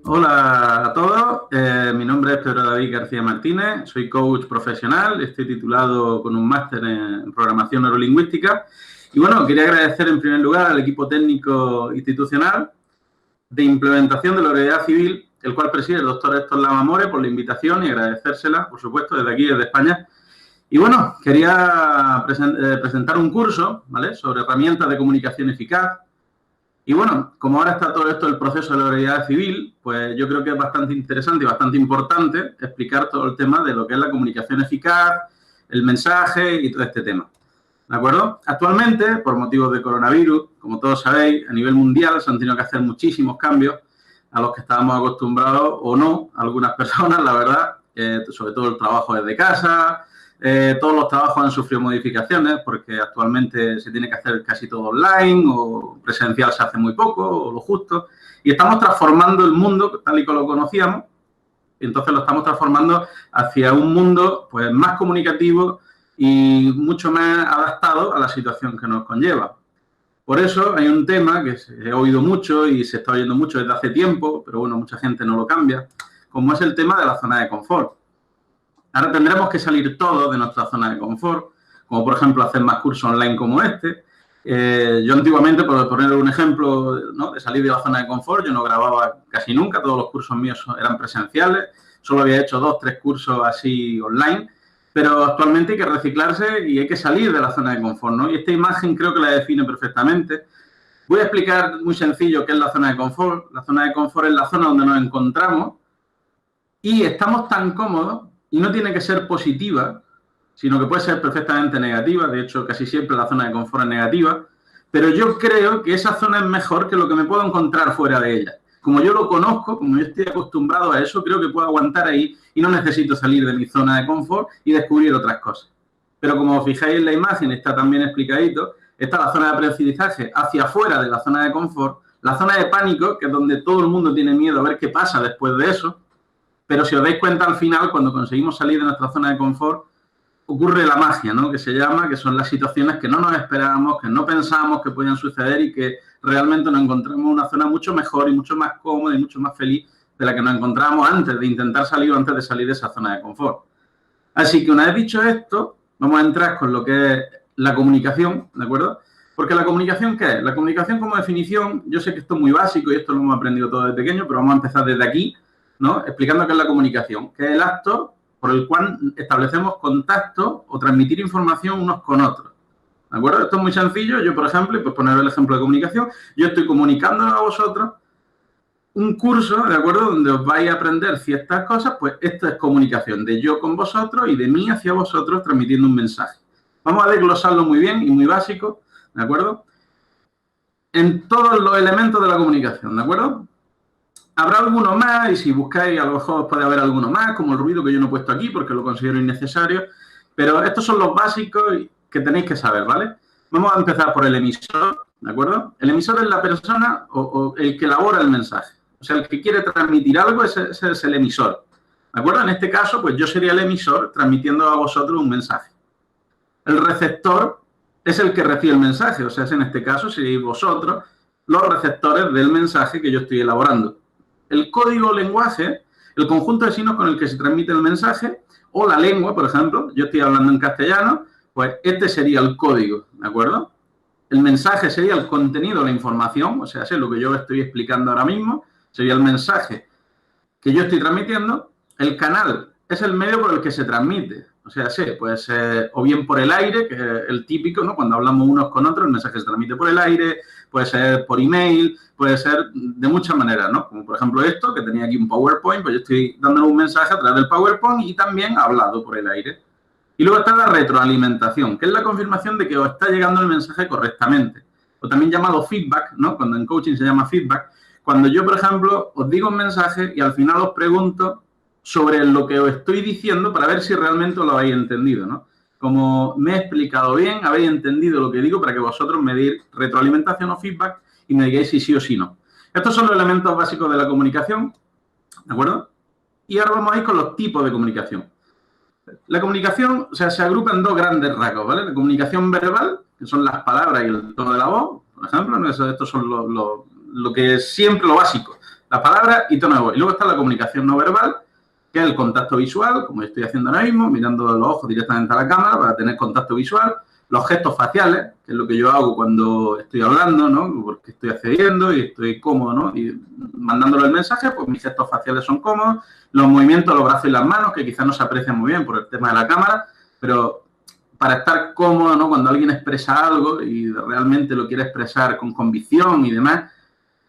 Hola a todos, mi nombre es Pedro David García Martínez, soy coach profesional, estoy titulado con un máster en programación neurolingüística y bueno, quería agradecer en primer lugar al equipo técnico institucional de implementación de la oralidad civil, el cual preside el doctor Héctor Lama More, por la invitación y agradecérsela, por supuesto, desde aquí, desde España. Y bueno, quería presentar un curso, ¿vale?, sobre herramientas de comunicación eficaz. Y bueno, como ahora está todo esto del proceso de la oralidad civil, pues yo creo que es bastante interesante y bastante importante explicar todo el tema de lo que es la comunicación eficaz, el mensaje y todo este tema. ¿De acuerdo? Actualmente, por motivos de coronavirus, como todos sabéis, a nivel mundial se han tenido que hacer muchísimos cambios a los que estábamos acostumbrados o no, algunas personas, la verdad, sobre todo el trabajo desde casa. Todos los trabajos han sufrido modificaciones porque actualmente se tiene que hacer casi todo online o presencial se hace muy poco o lo justo. Y estamos transformando el mundo tal y como lo conocíamos. Y entonces lo estamos transformando hacia un mundo pues más comunicativo y mucho más adaptado a la situación que nos conlleva. Por eso hay un tema que se he oído mucho y se está oyendo mucho desde hace tiempo, pero bueno, mucha gente no lo cambia, como es el tema de la zona de confort. Ahora tendremos que salir todos de nuestra zona de confort, como por ejemplo hacer más cursos online como este. Yo antiguamente, por poner un ejemplo, ¿no?, de salir de la zona de confort, yo no grababa casi nunca, todos los cursos míos eran presenciales, solo había hecho 2 o 3 cursos así online, pero actualmente hay que reciclarse y hay que salir de la zona de confort, ¿no? Y esta imagen creo que la define perfectamente. Voy a explicar muy sencillo qué es la zona de confort. La zona de confort es la zona donde nos encontramos y estamos tan cómodos, y no tiene que ser positiva, sino que puede ser perfectamente negativa. De hecho, casi siempre la zona de confort es negativa, pero yo creo que esa zona es mejor que lo que me puedo encontrar fuera de ella. Como yo lo conozco, como yo estoy acostumbrado a eso, creo que puedo aguantar ahí y no necesito salir de mi zona de confort y descubrir otras cosas. Pero como os fijáis en la imagen, está también explicadito, está la zona de aprendizaje hacia afuera de la zona de confort, la zona de pánico, que es donde todo el mundo tiene miedo a ver qué pasa después de eso. Pero si os dais cuenta, al final, cuando conseguimos salir de nuestra zona de confort, ocurre la magia, ¿no?, que se llama, que son las situaciones que no nos esperábamos, que no pensábamos que podían suceder y que realmente nos encontramos en una zona mucho mejor y mucho más cómoda y mucho más feliz de la que nos encontrábamos antes de intentar salir o antes de salir de esa zona de confort. Así que una vez dicho esto, vamos a entrar con lo que es la comunicación, ¿de acuerdo? Porque la comunicación, ¿qué es? La comunicación, como definición, yo sé que esto es muy básico y esto lo hemos aprendido todo desde pequeño, pero vamos a empezar desde aquí, ¿no?, explicando qué es la comunicación, que es el acto por el cual establecemos contacto o transmitir información unos con otros. ¿De acuerdo? Esto es muy sencillo. Yo, por ejemplo, pues poner el ejemplo de comunicación, yo estoy comunicándonos a vosotros un curso, ¿de acuerdo?, donde os vais a aprender ciertas cosas. Pues esto es comunicación de yo con vosotros y de mí hacia vosotros transmitiendo un mensaje. Vamos a desglosarlo muy bien y muy básico, ¿de acuerdo?, en todos los elementos de la comunicación, ¿de acuerdo? Habrá algunos más, y si buscáis a lo mejor puede haber alguno más, como el ruido, que yo no he puesto aquí porque lo considero innecesario, pero estos son los básicos que tenéis que saber, ¿vale? Vamos a empezar por el emisor, ¿de acuerdo? El emisor es la persona o el que elabora el mensaje. O sea, el que quiere transmitir algo, ese es el emisor, ¿de acuerdo? En este caso, pues yo sería el emisor transmitiendo a vosotros un mensaje. El receptor es el que recibe el mensaje, o sea, en este caso seréis vosotros los receptores del mensaje que yo estoy elaborando. El código o lenguaje, el conjunto de signos con el que se transmite el mensaje, o la lengua, por ejemplo, yo estoy hablando en castellano, pues este sería el código, ¿de acuerdo? El mensaje sería el contenido, la información, o sea, es lo que yo estoy explicando ahora mismo, sería el mensaje que yo estoy transmitiendo. El canal es el medio por el que se transmite, o sea, puede ser o bien por el aire, que es el típico, ¿no?, cuando hablamos unos con otros, el mensaje se transmite por el aire, puede ser por email, puede ser de muchas maneras, ¿no? Como por ejemplo esto, que tenía aquí un PowerPoint, pues yo estoy dándole un mensaje a través del PowerPoint y también hablado por el aire. Y luego está la retroalimentación, que es la confirmación de que os está llegando el mensaje correctamente, o también llamado feedback, ¿no?, cuando en coaching se llama feedback, cuando yo, por ejemplo, os digo un mensaje y al final os pregunto sobre lo que os estoy diciendo para ver si realmente lo habéis entendido, ¿no? Como me he explicado bien, habéis entendido lo que digo para que vosotros me deis retroalimentación o feedback y me digáis si sí o si no. Estos son los elementos básicos de la comunicación, ¿de acuerdo? Y ahora vamos a ir con los tipos de comunicación. La comunicación, o sea, se agrupa en 2 grandes rasgos, ¿vale? La comunicación verbal, que son las palabras y el tono de la voz, por ejemplo, ¿no? Estos son lo que es siempre lo básico. las palabras y tono de voz. Y luego está la comunicación no verbal, que es el contacto visual, como estoy haciendo ahora mismo, mirando los ojos directamente a la cámara para tener contacto visual. Los gestos faciales, que es lo que yo hago cuando estoy hablando, ¿no? Porque estoy accediendo y estoy cómodo, ¿no? Y mandándole el mensaje, pues mis gestos faciales son cómodos. Los movimientos, los brazos y las manos, que quizás no se aprecian muy bien por el tema de la cámara, pero para estar cómodo, ¿no? Cuando alguien expresa algo y realmente lo quiere expresar con convicción y demás,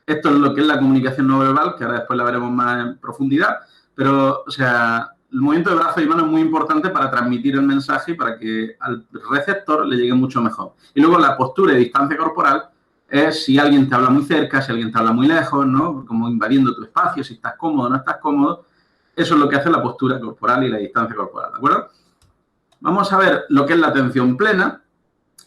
esto es lo que es la comunicación no verbal, que ahora después la veremos más en profundidad, pero, o sea, el movimiento de brazos y manos es muy importante para transmitir el mensaje y para que al receptor le llegue mucho mejor. Y luego la postura y distancia corporal es si alguien te habla muy cerca, si alguien te habla muy lejos, ¿no? Como invadiendo tu espacio, si estás cómodo o no estás cómodo. Eso es lo que hace la postura corporal y la distancia corporal, ¿de acuerdo? Vamos a ver lo que es la atención plena,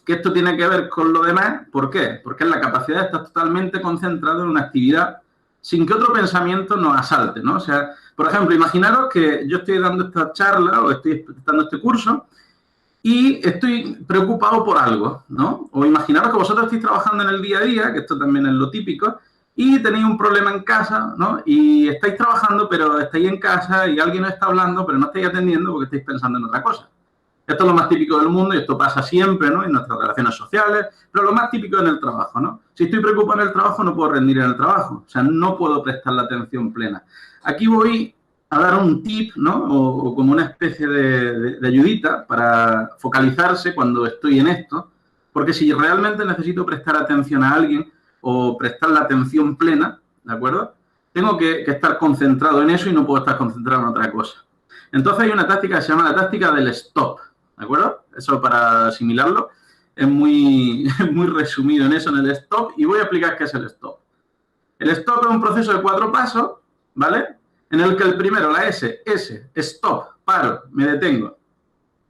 que esto tiene que ver con lo demás. ¿Por qué? Porque es la capacidad de estar totalmente concentrado en una actividad sin que otro pensamiento nos asalte, ¿no? O sea, por ejemplo, imaginaros que yo estoy dando esta charla o estoy dando este curso y estoy preocupado por algo, ¿no? O imaginaros que vosotros estáis trabajando en el día a día, que esto también es lo típico, y tenéis un problema en casa, ¿no? Y estáis trabajando, pero estáis en casa y alguien os está hablando, pero no estáis atendiendo porque estáis pensando en otra cosa. Esto es lo más típico del mundo y esto pasa siempre, ¿no? En nuestras relaciones sociales, pero lo más típico es en el trabajo, ¿no? Si estoy preocupado en el trabajo, no puedo rendir en el trabajo. O sea, no puedo prestar la atención plena. Aquí voy a dar un tip, ¿no? O como una especie de ayudita para focalizarse cuando estoy en esto, porque si realmente necesito prestar atención a alguien o prestar la atención plena, ¿de acuerdo? Tengo que estar concentrado en eso y no puedo estar concentrado en otra cosa. Entonces hay una táctica que se llama la táctica del stop, ¿de acuerdo? Eso para asimilarlo es muy resumido en eso, en el stop, y voy a explicar qué es el stop. El stop es un proceso de 4 pasos, ¿vale? En el que el primero, la S, stop, paro, me detengo,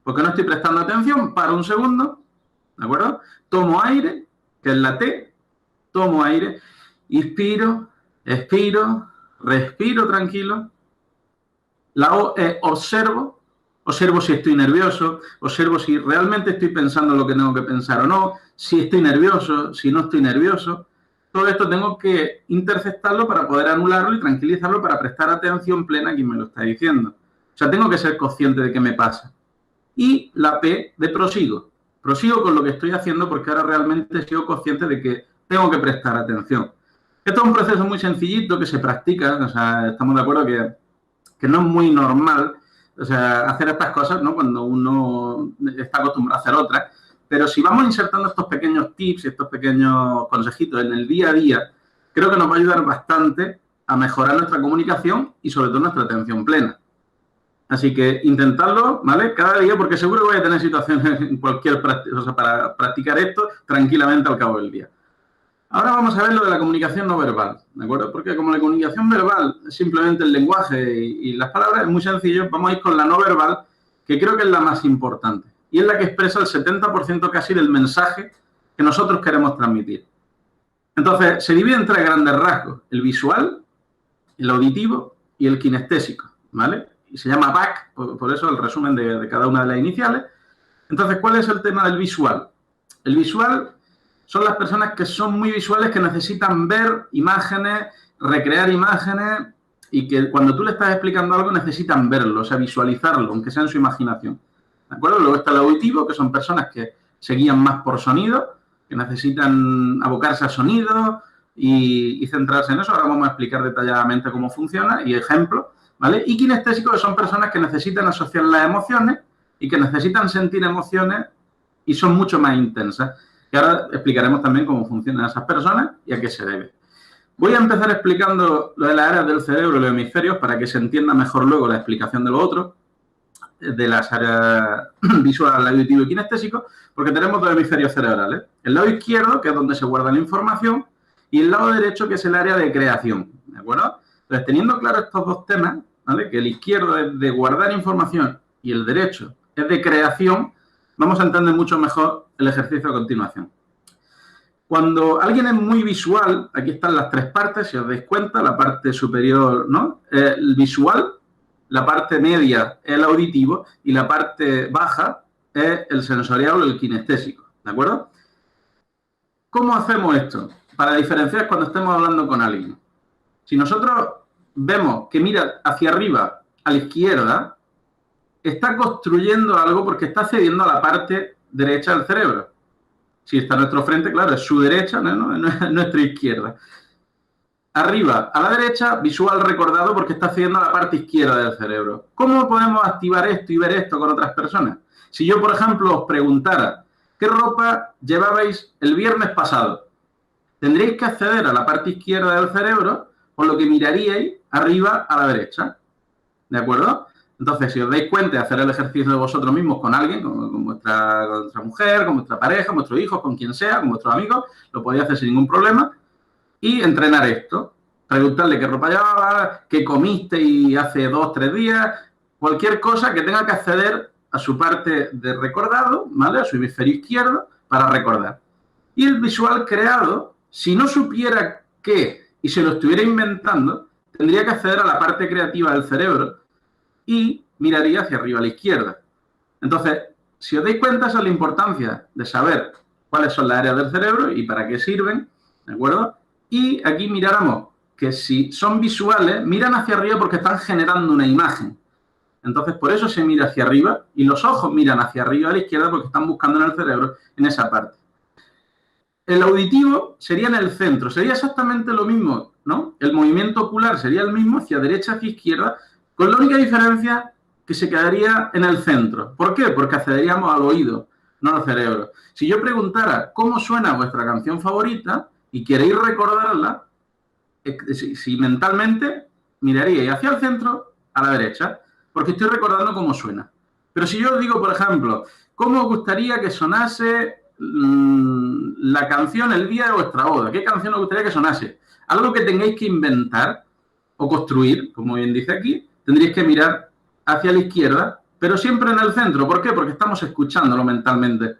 porque no estoy prestando atención, paro un segundo, ¿de acuerdo? Tomo aire, que es la T, tomo aire, inspiro, expiro, respiro tranquilo. La O es observo si estoy nervioso, observo si realmente estoy pensando lo que tengo que pensar o no, si estoy nervioso, si no estoy nervioso. Todo esto tengo que interceptarlo para poder anularlo y tranquilizarlo para prestar atención plena a quien me lo está diciendo. O sea, tengo que ser consciente de qué me pasa. Y la P de prosigo. Prosigo con lo que estoy haciendo porque ahora realmente he sido consciente de que tengo que prestar atención. Esto es un proceso muy sencillito que se practica, o sea, estamos de acuerdo que no es muy normal, o sea, hacer estas cosas, ¿no? Cuando uno está acostumbrado a hacer otras. Pero si vamos insertando estos pequeños tips y estos pequeños consejitos en el día a día, creo que nos va a ayudar bastante a mejorar nuestra comunicación y sobre todo nuestra atención plena. Así que intentadlo, ¿vale? Cada día, porque seguro que voy a tener situaciones en cualquier práctica, o sea, para practicar esto tranquilamente al cabo del día. Ahora vamos a ver lo de la comunicación no verbal, ¿de acuerdo? Porque como la comunicación verbal es simplemente el lenguaje y las palabras, es muy sencillo, vamos a ir con la no verbal, que creo que es la más importante. Y es la que expresa el 70% casi del mensaje que nosotros queremos transmitir. Entonces, se divide en 3 grandes rasgos: el visual, el auditivo y el kinestésico, ¿vale? Y se llama BAC, por eso el resumen de cada una de las iniciales. Entonces, ¿cuál es el tema del visual? El visual son las personas que son muy visuales, que necesitan ver imágenes, recrear imágenes y que cuando tú le estás explicando algo necesitan verlo, o sea, visualizarlo, aunque sea en su imaginación. ¿De acuerdo? Luego está el auditivo, que son personas que se guían más por sonido, que necesitan abocarse a sonido y centrarse en eso. Ahora vamos a explicar detalladamente cómo funciona y ejemplos, ¿vale? Y kinestésicos, que son personas que necesitan asociar las emociones y que necesitan sentir emociones y son mucho más intensas. Y ahora explicaremos también cómo funcionan esas personas y a qué se debe. Voy a empezar explicando lo de las áreas del cerebro y los hemisferios para que se entienda mejor luego la explicación de lo otro, de las áreas visual, auditivo y kinestésico, porque tenemos 2 hemisferios cerebrales. El lado izquierdo, que es donde se guarda la información, y el lado derecho, que es el área de creación, ¿de acuerdo? Entonces, teniendo claro estos 2 temas, ¿vale? Que el izquierdo es de guardar información y el derecho es de creación, vamos a entender mucho mejor el ejercicio a continuación. Cuando alguien es muy visual, aquí están las 3 partes, si os dais cuenta, la parte superior, ¿no? El visual, la parte media es el auditivo y la parte baja es el sensorial o el kinestésico, ¿de acuerdo? ¿Cómo hacemos esto? Para diferenciar cuando estemos hablando con alguien. Si nosotros vemos que mira hacia arriba, a la izquierda, está construyendo algo porque está cediendo a la parte derecha del cerebro. Si está a nuestro frente, claro, es su derecha, ¿no? Es nuestra izquierda. Arriba, a la derecha, visual recordado porque está cediendo a la parte izquierda del cerebro. ¿Cómo podemos activar esto y ver esto con otras personas? Si yo, por ejemplo, os preguntara, ¿qué ropa llevabais el viernes pasado? Tendréis que acceder a la parte izquierda del cerebro, por lo que miraríais arriba a la derecha. ¿De acuerdo? Entonces, si os dais cuenta de hacer el ejercicio de vosotros mismos con alguien, con vuestra mujer, con vuestra pareja, con vuestros hijos, con quien sea, con vuestros amigos, lo podéis hacer sin ningún problema. Y entrenar esto. Preguntarle qué ropa llevaba, qué comiste y hace 2 o 3 días, cualquier cosa que tenga que acceder a su parte de recordado, ¿vale? A su hemisferio izquierdo para recordar. Y el visual creado, si no supiera qué y se lo estuviera inventando, tendría que acceder a la parte creativa del cerebro y miraría hacia arriba a la izquierda. Entonces, si os dais cuenta, esa es la importancia de saber cuáles son las áreas del cerebro y para qué sirven, ¿de acuerdo? Y aquí miráramos que si son visuales, miran hacia arriba porque están generando una imagen. Entonces, por eso se mira hacia arriba y los ojos miran hacia arriba a la izquierda porque están buscando en el cerebro en esa parte. El auditivo sería en el centro, sería exactamente lo mismo, ¿no? El movimiento ocular sería el mismo hacia derecha, hacia izquierda, con la única diferencia que se quedaría en el centro. ¿Por qué? Porque accederíamos al oído, no al cerebro. Si yo preguntara cómo suena vuestra canción favorita y queréis recordarla, si mentalmente miraríais hacia el centro, a la derecha, porque estoy recordando cómo suena. Pero si yo os digo, por ejemplo, ¿cómo os gustaría que sonase la canción el día de vuestra boda? ¿Qué canción os gustaría que sonase? Algo que tengáis que inventar o construir, como bien dice aquí, tendríais que mirar hacia la izquierda, pero siempre en el centro. ¿Por qué? Porque estamos escuchándolo mentalmente.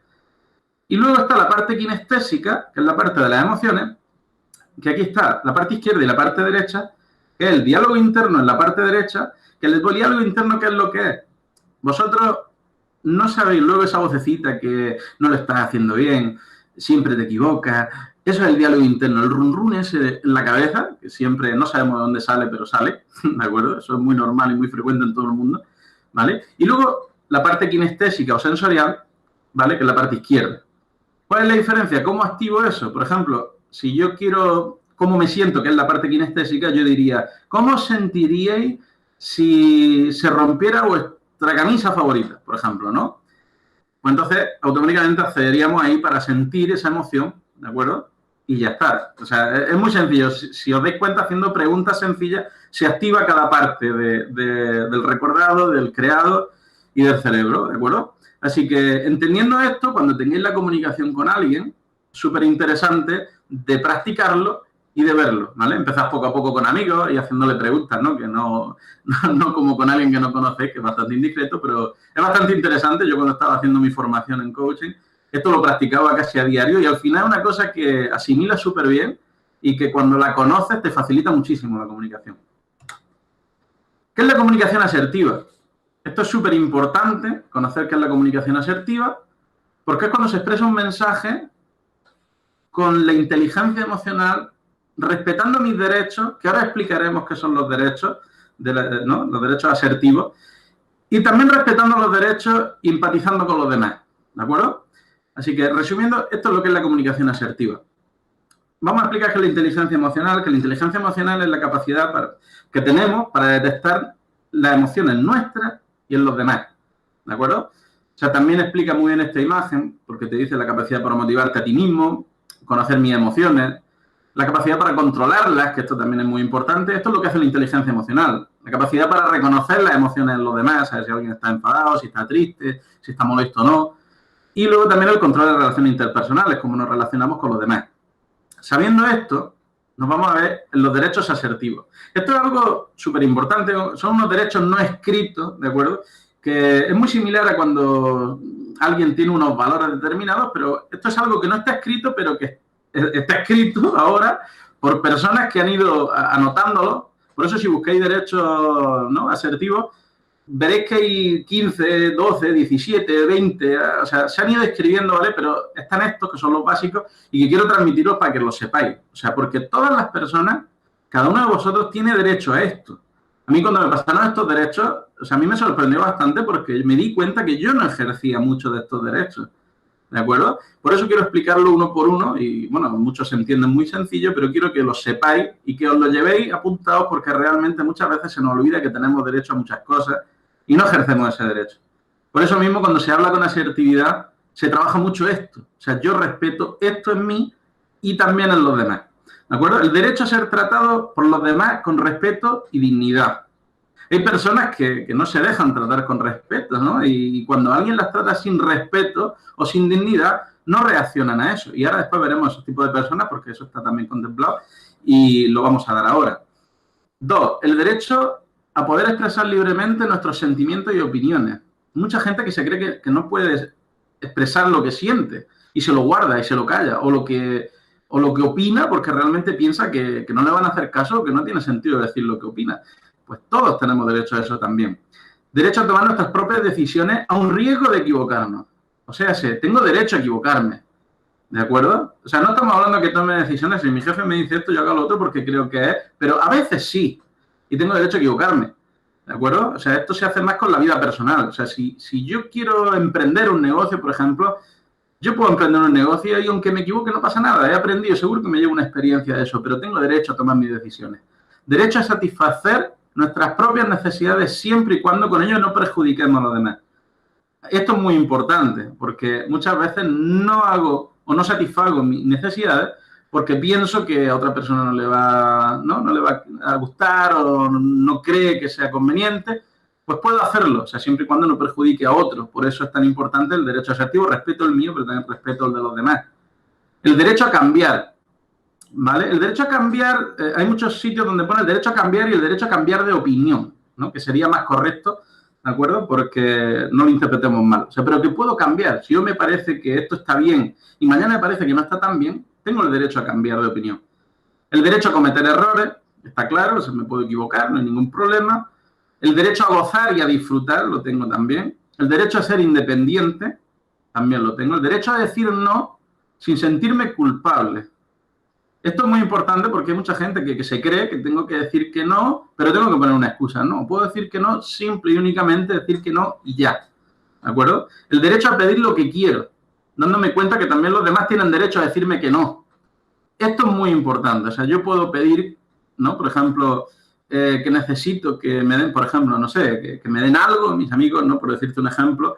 Y luego está la parte kinestésica, que es la parte de las emociones, que aquí está la parte izquierda y la parte derecha, que es el diálogo interno en la parte derecha, que el diálogo interno, ¿qué es lo que es? Vosotros no sabéis luego esa vocecita que no lo estás haciendo bien, siempre te equivocas. Eso es el diálogo interno, el run run ese en la cabeza, que siempre no sabemos de dónde sale, pero sale, ¿de acuerdo? Eso es muy normal y muy frecuente en todo el mundo, ¿vale? Y luego la parte kinestésica o sensorial, ¿vale? Que es la parte izquierda. ¿Cuál es la diferencia? ¿Cómo activo eso? Por ejemplo, si yo quiero, ¿cómo me siento? Que es la parte kinestésica, yo diría, ¿cómo os sentiríais si se rompiera vuestra camisa favorita, por ejemplo, ¿no? Pues entonces, automáticamente accederíamos ahí para sentir esa emoción, ¿de acuerdo? Y ya está. O sea, es muy sencillo. Si os dais cuenta, haciendo preguntas sencillas, se activa cada parte del recordado, del creado y del cerebro, ¿de acuerdo? Así que, entendiendo esto, cuando tengáis la comunicación con alguien, súper interesante de practicarlo y de verlo, ¿vale? Empezad poco a poco con amigos y haciéndole preguntas, ¿no? Que no como con alguien que no conocéis, que es bastante indiscreto, pero es bastante interesante. Yo cuando estaba haciendo mi formación en coaching, esto lo practicaba casi a diario y al final es una cosa que asimilas súper bien y que cuando la conoces te facilita muchísimo la comunicación. ¿Qué es la comunicación asertiva? Esto es súper importante, conocer qué es la comunicación asertiva, porque es cuando se expresa un mensaje con la inteligencia emocional, respetando mis derechos, que ahora explicaremos qué son los derechos, ¿no? Los derechos asertivos, y también respetando los derechos y empatizando con los demás, ¿de acuerdo? Así que, resumiendo, esto es lo que es la comunicación asertiva. Vamos a explicar qué es la inteligencia emocional, que la inteligencia emocional es la capacidad que tenemos para detectar las emociones nuestras y en los demás, ¿de acuerdo? O sea, también explica muy bien esta imagen, porque te dice la capacidad para motivarte a ti mismo, conocer mis emociones, la capacidad para controlarlas, que esto también es muy importante. Esto es lo que hace la inteligencia emocional. La capacidad para reconocer las emociones en los demás, saber si alguien está enfadado, si está triste, si está molesto o no. Y luego también el control de relaciones interpersonales, cómo nos relacionamos con los demás. Sabiendo esto, nos vamos a ver en los derechos asertivos. Esto es algo súper importante. Son unos derechos no escritos, ¿de acuerdo? Que es muy similar a cuando alguien tiene unos valores determinados, pero esto es algo que no está escrito, pero que está escrito ahora por personas que han ido anotándolo. Por eso, si buscáis derechos, ¿no?, asertivos, veréis que hay 15, 12, 17, 20, o sea, se han ido escribiendo, ¿vale? Pero están estos que son los básicos y que quiero transmitiros para que los sepáis. O sea, porque todas las personas cada uno de vosotros tiene derecho a esto. A mí cuando me pasaron estos derechos, o sea, a mí me sorprendió bastante porque me di cuenta que yo no ejercía muchos de estos derechos, ¿de acuerdo? Por eso quiero explicarlo uno por uno y, bueno, muchos se entienden muy sencillo, pero quiero que lo sepáis y que os lo llevéis apuntados porque realmente muchas veces se nos olvida que tenemos derecho a muchas cosas y no ejercemos ese derecho. Por eso mismo, cuando se habla con asertividad, se trabaja mucho esto. O sea, yo respeto esto en mí y también en los demás. ¿De acuerdo? El derecho a ser tratado por los demás con respeto y dignidad. Hay personas que no se dejan tratar con respeto, ¿no? Y cuando alguien las trata sin respeto o sin dignidad, no reaccionan a eso. Y ahora después veremos ese tipo de personas porque eso está también contemplado y lo vamos a dar ahora. 2. El derecho a poder expresar libremente nuestros sentimientos y opiniones. Mucha gente que se cree que no puede expresar lo que siente y se lo guarda y se lo calla o lo que opina porque realmente piensa que no le van a hacer caso o que no tiene sentido decir lo que opina. Pues todos tenemos derecho a eso también. Derecho a tomar nuestras propias decisiones a un riesgo de equivocarnos. O sea, tengo derecho a equivocarme. ¿De acuerdo? O sea, no estamos hablando de que tome decisiones. Si mi jefe me dice esto, yo hago lo otro porque creo que es. Pero a veces sí. Y tengo derecho a equivocarme. ¿De acuerdo? O sea, esto se hace más con la vida personal. O sea, si yo quiero emprender un negocio, por ejemplo, yo puedo emprender un negocio y aunque me equivoque no pasa nada. He aprendido, seguro que me llevo una experiencia de eso, pero tengo derecho a tomar mis decisiones. Derecho a satisfacer nuestras propias necesidades siempre y cuando con ello no perjudiquemos a los demás. Esto es muy importante porque muchas veces no hago o no satisfago mis necesidades porque pienso que a otra persona no le va a gustar o no cree que sea conveniente, pues puedo hacerlo, o sea, siempre y cuando no perjudique a otros. Por eso es tan importante el derecho asertivo, respeto el mío, pero también respeto el de los demás. El derecho a cambiar, ¿vale? El derecho a cambiar, hay muchos sitios donde pone el derecho a cambiar y el derecho a cambiar de opinión, ¿no? Que sería más correcto, ¿de acuerdo? Porque no lo interpretemos mal. O sea, pero que puedo cambiar. Si yo me parece que esto está bien y mañana me parece que no está tan bien, tengo el derecho a cambiar de opinión. El derecho a cometer errores, está claro, o sea, me puedo equivocar, no hay ningún problema. El derecho a gozar y a disfrutar, lo tengo también. El derecho a ser independiente, también lo tengo. El derecho a decir no sin sentirme culpable. Esto es muy importante porque hay mucha gente que se cree que tengo que decir que no, pero tengo que poner una excusa. No, puedo decir que no, simple y únicamente decir que no y ya. ¿De acuerdo? El derecho a pedir lo que quiero, dándome cuenta que también los demás tienen derecho a decirme que no. Esto es muy importante. O sea, yo puedo pedir, ¿no? Por ejemplo, que necesito que me den, por ejemplo, no sé, que me den algo, mis amigos, ¿no? Por decirte un ejemplo.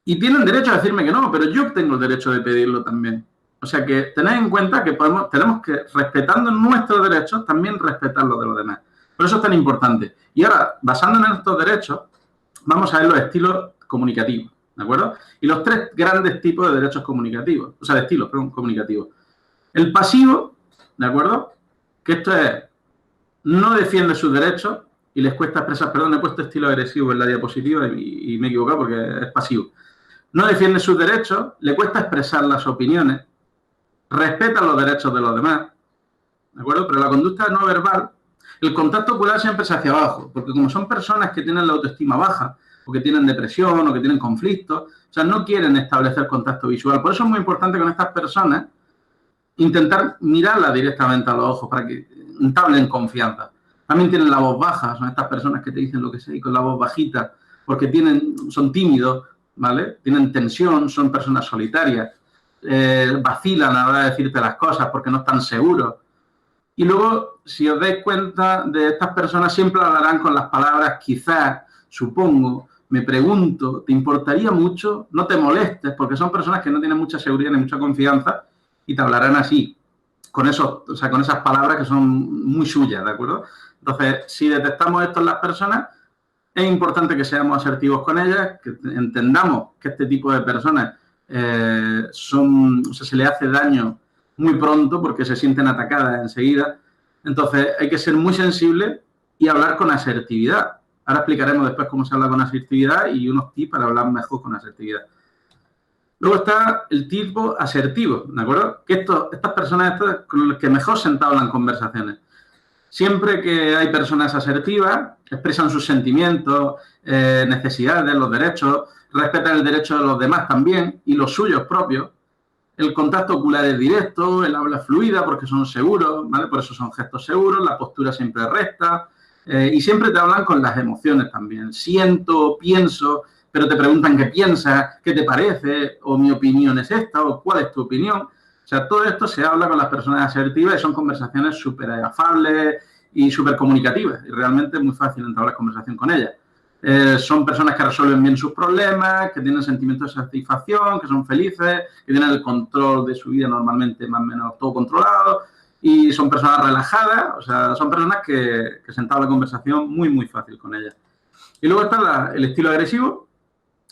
Y tienen derecho a decirme que no, pero yo tengo el derecho de pedirlo también. O sea que tened en cuenta que tenemos que, respetando nuestros derechos, también respetar los de los demás. Por eso es tan importante. Y ahora, basándonos en estos derechos, vamos a ver los estilos comunicativos, ¿de acuerdo? Y los 3 grandes tipos de derechos comunicativos, o sea, de estilos, perdón, comunicativos. El pasivo, ¿de acuerdo? Que esto es, no defiende sus derechos y les cuesta expresar, perdón, he puesto estilo agresivo en la diapositiva y me he equivocado porque es pasivo. No defiende sus derechos, le cuesta expresar las opiniones, respeta los derechos de los demás, ¿de acuerdo? Pero la conducta no verbal, el contacto ocular siempre es hacia abajo, porque como son personas que tienen la autoestima baja, o que tienen depresión, o que tienen conflictos, o sea, no quieren establecer contacto visual. Por eso es muy importante con estas personas intentar mirarlas directamente a los ojos para que entablen confianza. También tienen la voz baja, son estas personas que te dicen lo que sea y con la voz bajita, porque son tímidos, ¿vale? Tienen tensión, son personas solitarias. Vacilan a la hora de decirte las cosas porque no están seguros. Y luego, si os dais cuenta de estas personas, siempre hablarán con las palabras quizás, supongo, me pregunto, ¿te importaría mucho? No te molestes, porque son personas que no tienen mucha seguridad ni mucha confianza y te hablarán así, con esas palabras que son muy suyas, ¿de acuerdo? Entonces, si detectamos esto en las personas, es importante que seamos asertivos con ellas, que entendamos que este tipo de personas se le hace daño muy pronto porque se sienten atacadas enseguida. Entonces hay que ser muy sensible y hablar con asertividad. Ahora explicaremos después cómo se habla con asertividad y unos tips para hablar mejor con asertividad. Luego está el tipo asertivo, ¿de acuerdo? Que estas personas con las que mejor se entablan conversaciones. Siempre que hay personas asertivas, expresan sus sentimientos, necesidades, los derechos, respetan el derecho de los demás también y los suyos propios. El contacto ocular es directo, el habla es fluida porque son seguros, ¿vale? Por eso son gestos seguros, la postura siempre es recta y siempre te hablan con las emociones también. Siento, pienso, pero te preguntan qué piensas, qué te parece, o mi opinión es esta, o cuál es tu opinión. O sea, todo esto se habla con las personas asertivas y son conversaciones súper afables y súper comunicativas. Y realmente es muy fácil entablar conversación con ellas. Son personas que resuelven bien sus problemas, que tienen sentimientos de satisfacción, que son felices, que tienen el control de su vida normalmente más o menos todo controlado y son personas relajadas, o sea, son personas que se entabla conversación muy, muy fácil con ellas. Y luego está el estilo agresivo,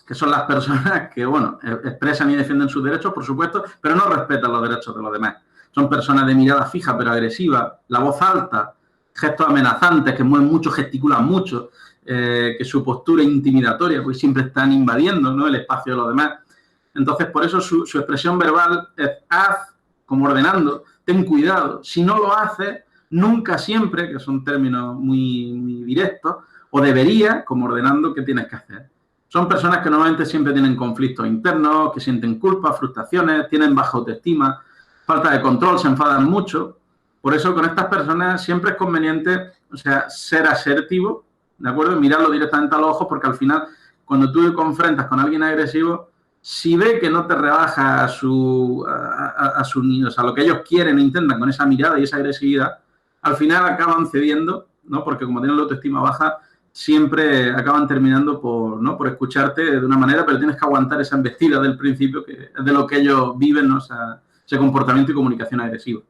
que son las personas que, bueno, expresan y defienden sus derechos, por supuesto, pero no respetan los derechos de los demás. Son personas de mirada fija pero agresiva, la voz alta, gestos amenazantes, que mueven mucho, gesticulan mucho, que su postura es intimidatoria, pues siempre están invadiendo, ¿no?, el espacio de los demás. Entonces, por eso su expresión verbal es haz, como ordenando, ten cuidado. Si no lo haces, nunca, siempre, que son términos muy, muy directos, o debería, como ordenando, ¿qué tienes que hacer? Son personas que normalmente siempre tienen conflictos internos, que sienten culpa, frustraciones, tienen baja autoestima, falta de control, se enfadan mucho. Por eso con estas personas siempre es conveniente, o sea, ser asertivo, ¿de acuerdo? Mirarlo directamente a los ojos, porque al final, cuando tú te confrontas con alguien agresivo, si ve que no te rebaja a sus niños, a lo que ellos quieren o intentan con esa mirada y esa agresividad, al final acaban cediendo, ¿no? Porque como tienen la autoestima baja, siempre acaban terminando por escucharte de una manera, pero tienes que aguantar esa embestida del principio, que es de lo que ellos viven, ¿no? Ese comportamiento y comunicación agresiva.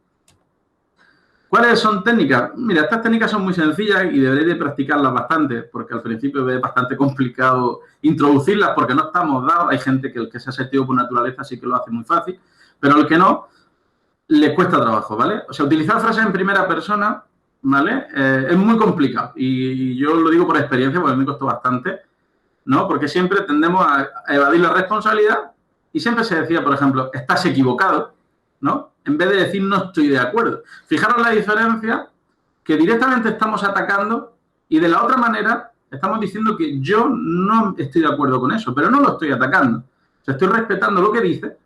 ¿Cuáles son técnicas? Mira, estas técnicas son muy sencillas y deberéis de practicarlas bastante, porque al principio es bastante complicado introducirlas porque no estamos dados. Hay gente que el que es asertivo por naturaleza sí que lo hace muy fácil, pero el que no, le cuesta trabajo, ¿vale? O sea, utilizar frases en primera persona, ¿vale? Es muy complicado y yo lo digo por experiencia porque me costó bastante, ¿no? Porque siempre tendemos a evadir la responsabilidad y siempre se decía, por ejemplo, estás equivocado, ¿no? En vez de decir no estoy de acuerdo. Fijaros la diferencia, que directamente estamos atacando y de la otra manera estamos diciendo que yo no estoy de acuerdo con eso, pero no lo estoy atacando. O sea, estoy respetando lo que dice,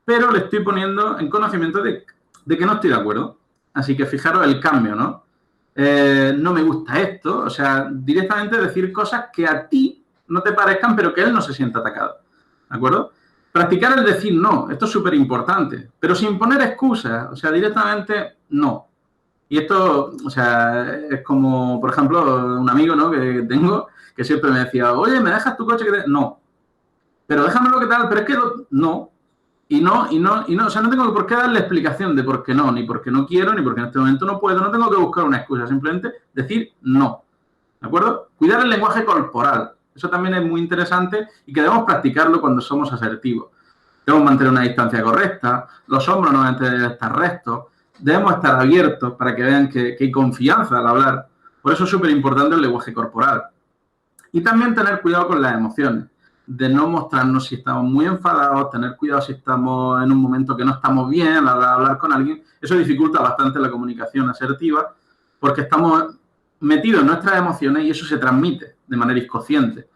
pero le estoy poniendo en conocimiento de que no estoy de acuerdo. Así que fijaros el cambio, ¿no? No me gusta esto, o sea, directamente decir cosas que a ti no te parezcan, pero que él no se sienta atacado, ¿de acuerdo? Practicar el decir no, esto es súper importante, pero sin poner excusas, o sea, directamente no. Y esto, o sea, es como, por ejemplo, un amigo, ¿no?, que tengo, que siempre me decía, oye, ¿me dejas tu coche? No. Pero déjamelo, ¿qué tal? Pero es que no. Y no, o sea, no tengo por qué darle explicación de por qué no, ni porque no quiero, ni porque en este momento no puedo, no tengo que buscar una excusa, simplemente decir no, ¿de acuerdo? Cuidar el lenguaje corporal, eso también es muy interesante y que debemos practicarlo cuando somos asertivos. Debemos mantener una distancia correcta, los hombros no deben estar rectos, debemos estar abiertos para que vean que hay confianza al hablar, por eso es súper importante el lenguaje corporal. Y también tener cuidado con las emociones, de no mostrarnos si estamos muy enfadados, tener cuidado si estamos en un momento que no estamos bien a hablar con alguien. Eso dificulta bastante la comunicación asertiva porque estamos metidos en nuestras emociones y eso se transmite de manera inconsciente.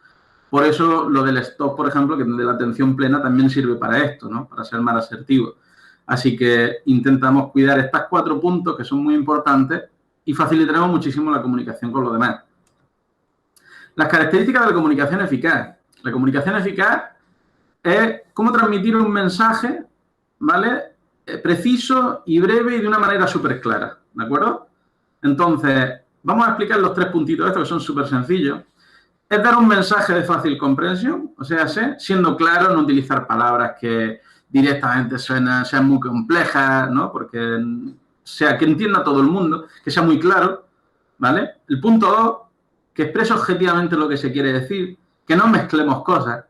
Por eso lo del stop, por ejemplo, que de la atención plena también sirve para esto, ¿no? Para ser más asertivo. Así que intentamos cuidar estos 4 puntos que son muy importantes y facilitaremos muchísimo la comunicación con los demás. Las características de la comunicación eficaz. La comunicación eficaz es cómo transmitir un mensaje, ¿vale?, preciso y breve y de una manera súper clara, ¿de acuerdo? Entonces, vamos a explicar los 3 puntitos estos que son súper sencillos. Es dar un mensaje de fácil comprensión, o sea, siendo claro, no utilizar palabras que directamente sean muy complejas, ¿no? Porque sea que entienda todo el mundo, que sea muy claro, ¿vale? El punto 2, que exprese objetivamente lo que se quiere decir, que no mezclemos cosas.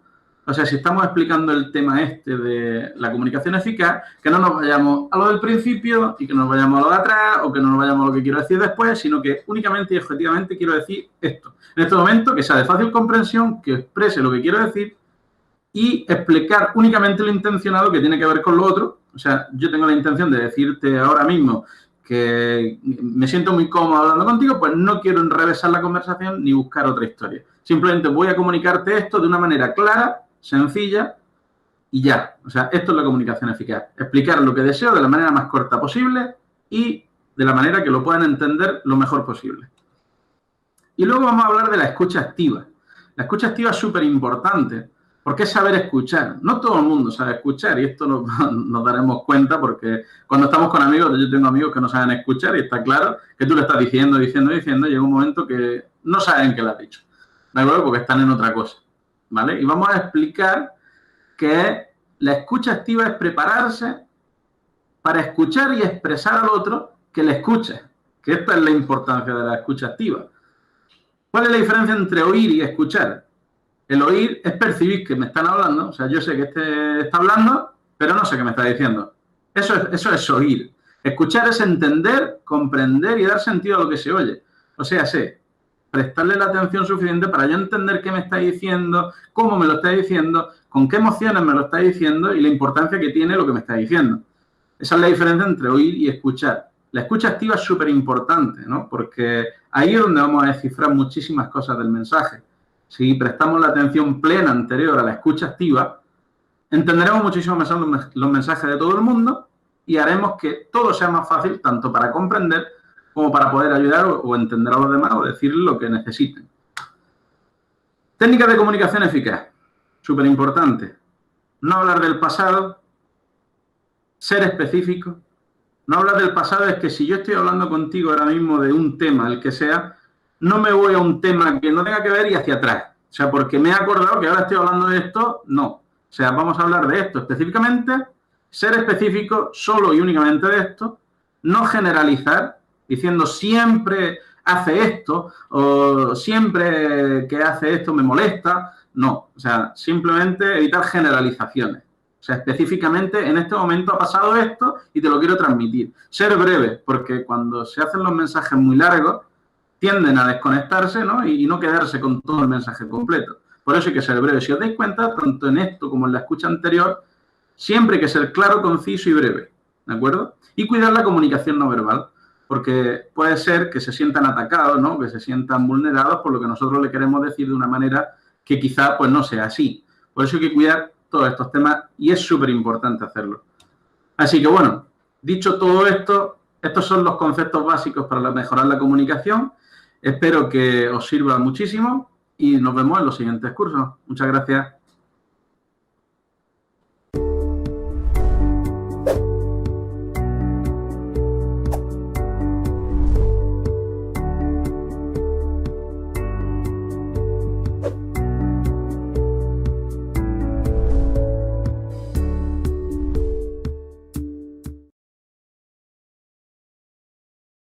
O sea, si estamos explicando el tema de la comunicación eficaz, que no nos vayamos a lo del principio y que nos vayamos a lo de atrás o que no nos vayamos a lo que quiero decir después, sino que únicamente y objetivamente quiero decir esto. En este momento, que sea de fácil comprensión, que exprese lo que quiero decir y explicar únicamente lo intencionado que tiene que ver con lo otro. O sea, yo tengo la intención de decirte ahora mismo que me siento muy cómodo hablando contigo, pues no quiero enrevesar la conversación ni buscar otra historia. Simplemente voy a comunicarte esto de una manera clara, sencilla y ya. O sea, esto es la comunicación eficaz. Explicar lo que deseo de la manera más corta posible y de la manera que lo puedan entender lo mejor posible. Y luego vamos a hablar de la escucha activa. La escucha activa es súper importante porque es saber escuchar. No todo el mundo sabe escuchar y esto nos daremos cuenta porque cuando estamos con amigos, yo tengo amigos que no saben escuchar y está claro que tú le estás diciendo y llega un momento que no saben qué le has dicho. ¿De acuerdo? Porque están en otra cosa. ¿Vale? Y vamos a explicar que la escucha activa es prepararse para escuchar y expresar al otro que le escuche. Que esta es la importancia de la escucha activa. ¿Cuál es la diferencia entre oír y escuchar? El oír es percibir que me están hablando, o sea, yo sé que este está hablando, pero no sé qué me está diciendo. Eso es oír. Escuchar es entender, comprender y dar sentido a lo que se oye. O sea, prestarle la atención suficiente para yo entender qué me está diciendo, cómo me lo está diciendo, con qué emociones me lo está diciendo y la importancia que tiene lo que me está diciendo. Esa es la diferencia entre oír y escuchar. La escucha activa es súper importante, ¿no? Porque ahí es donde vamos a descifrar muchísimas cosas del mensaje. Si prestamos la atención plena anterior a la escucha activa, entenderemos muchísimo mejor los mensajes de todo el mundo y haremos que todo sea más fácil, tanto para comprender como para poder ayudar o entender a los demás o decirles lo que necesiten. Técnicas de comunicación eficaz. Súper importante. No hablar del pasado, ser específico. No hablar del pasado es que si yo estoy hablando contigo ahora mismo de un tema, el que sea, no me voy a un tema que no tenga que ver y hacia atrás. O sea, porque me he acordado que ahora estoy hablando de esto, no. O sea, vamos a hablar de esto específicamente, ser específico solo y únicamente de esto, no generalizar, diciendo siempre hace esto o siempre que hace esto me molesta. No, o sea, simplemente evitar generalizaciones. O sea, específicamente en este momento ha pasado esto y te lo quiero transmitir. Ser breve, porque cuando se hacen los mensajes muy largos, tienden a desconectarse, ¿no? Y no quedarse con todo el mensaje completo. Por eso hay que ser breve. Si os dais cuenta, tanto en esto como en la escucha anterior, siempre hay que ser claro, conciso y breve, ¿de acuerdo? Y cuidar la comunicación no verbal, porque puede ser que se sientan atacados, ¿no? Que se sientan vulnerados por lo que nosotros le queremos decir de una manera que quizá pues no sea así. Por eso hay que cuidar todos estos temas y es súper importante hacerlo. Así que bueno, dicho todo esto, estos son los conceptos básicos para mejorar la comunicación. Espero que os sirva muchísimo y nos vemos en los siguientes cursos. Muchas gracias.